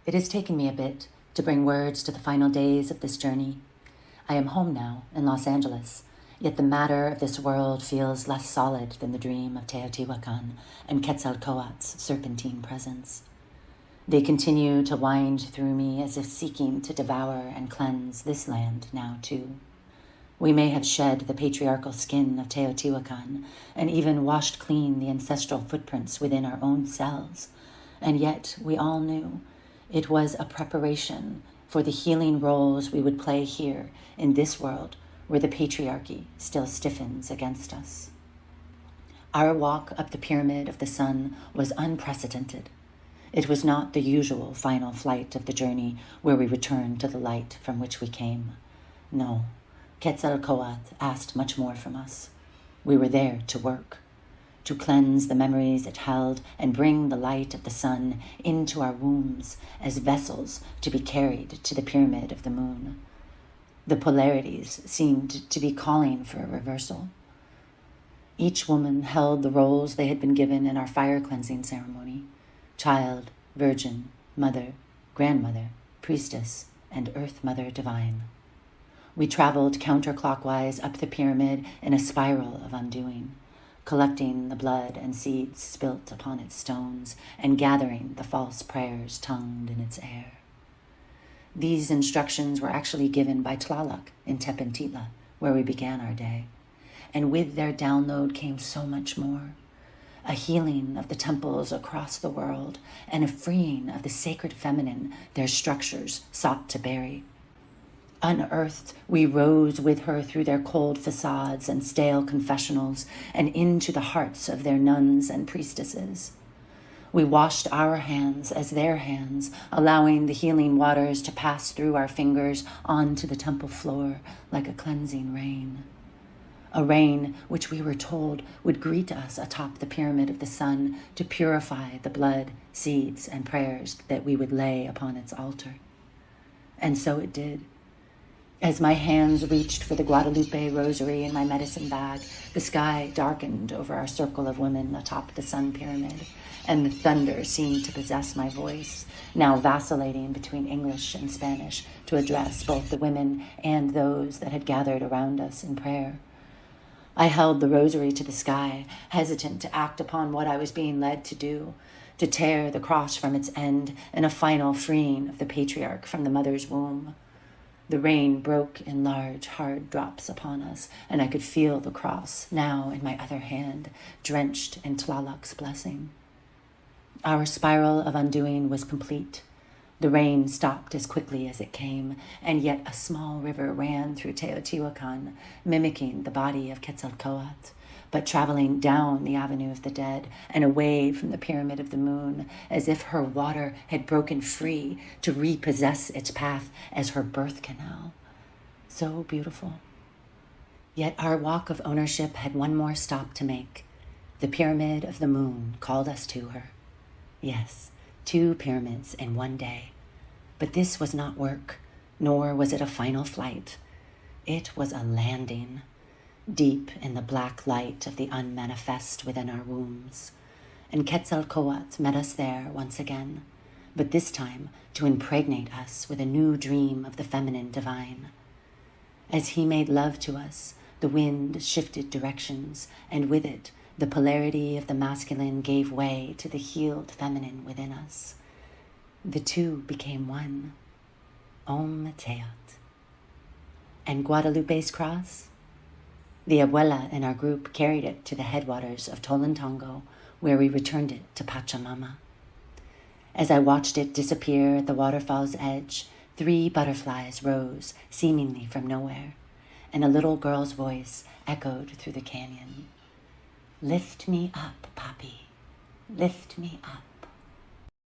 It has taken me a bit to bring words to the final days of this journey. I am home now in Los Angeles, yet the matter of this world feels less solid than the dream of Teotihuacan and Quetzalcoatl's serpentine presence. They continue to wind through me as if seeking to devour and cleanse this land now too. We may have shed the patriarchal skin of Teotihuacan and even washed clean the ancestral footprints within our own cells, and yet we all knew it was a preparation for the healing roles we would play here in this world where the patriarchy still stiffens against us. Our walk up the pyramid of the sun was unprecedented. It was not the usual final flight of the journey where we returned to the light from which we came. No, Quetzalcoatl asked much more from us. We were there to work, to cleanse the memories it held and bring the light of the sun into our wombs as vessels to be carried to the pyramid of the moon. The polarities seemed to be calling for a reversal. Each woman held the roles they had been given in our fire cleansing ceremony: child, virgin, mother, grandmother, priestess, and earth mother divine. We traveled counterclockwise up the pyramid in a spiral of undoing, collecting the blood and seeds spilt upon its stones and gathering the false prayers tongued in its air. These instructions were actually given by Tlaloc in Tepetitla, where we began our day, and with their download came so much more: a healing of the temples across the world and a freeing of the sacred feminine their structures sought to bury. Unearthed, we rose with her through their cold facades and stale confessionals and into the hearts of their nuns and priestesses. We washed our hands as their hands, allowing the healing waters to pass through our fingers onto the temple floor like a cleansing rain. A rain which we were told would greet us atop the pyramid of the sun to purify the blood, seeds, and prayers that we would lay upon its altar. And so it did. As my hands reached for the Guadalupe rosary in my medicine bag, the sky darkened over our circle of women atop the sun pyramid, and the thunder seemed to possess my voice, now vacillating between English and Spanish to address both the women and those that had gathered around us in prayer. I held the rosary to the sky, hesitant to act upon what I was being led to do, to tear the cross from its end in a final freeing of the patriarch from the mother's womb. The rain broke in large, hard drops upon us, and I could feel the cross, now in my other hand, drenched in Tlaloc's blessing. Our spiral of undoing was complete. The rain stopped as quickly as it came, and yet a small river ran through Teotihuacan, mimicking the body of Quetzalcoatl, but traveling down the Avenue of the Dead and away from the Pyramid of the Moon, as if her water had broken free to repossess its path as her birth canal. So beautiful. Yet our walk of ownership had one more stop to make. The Pyramid of the Moon called us to her. Yes, 2 pyramids in one day. But this was not work, nor was it a final flight. It was a landing, deep in the black light of the unmanifest within our wombs. And Quetzalcoatl met us there once again, but this time to impregnate us with a new dream of the feminine divine. As he made love to us, the wind shifted directions, and with it, the polarity of the masculine gave way to the healed feminine within us. The two became one. Om Teot. And Guadalupe's cross? The abuela in our group carried it to the headwaters of Tolantongo, where we returned it to Pachamama. As I watched it disappear at the waterfall's edge, 3 butterflies rose, seemingly from nowhere, and a little girl's voice echoed through the canyon. Lift me up, Papi. Lift me up.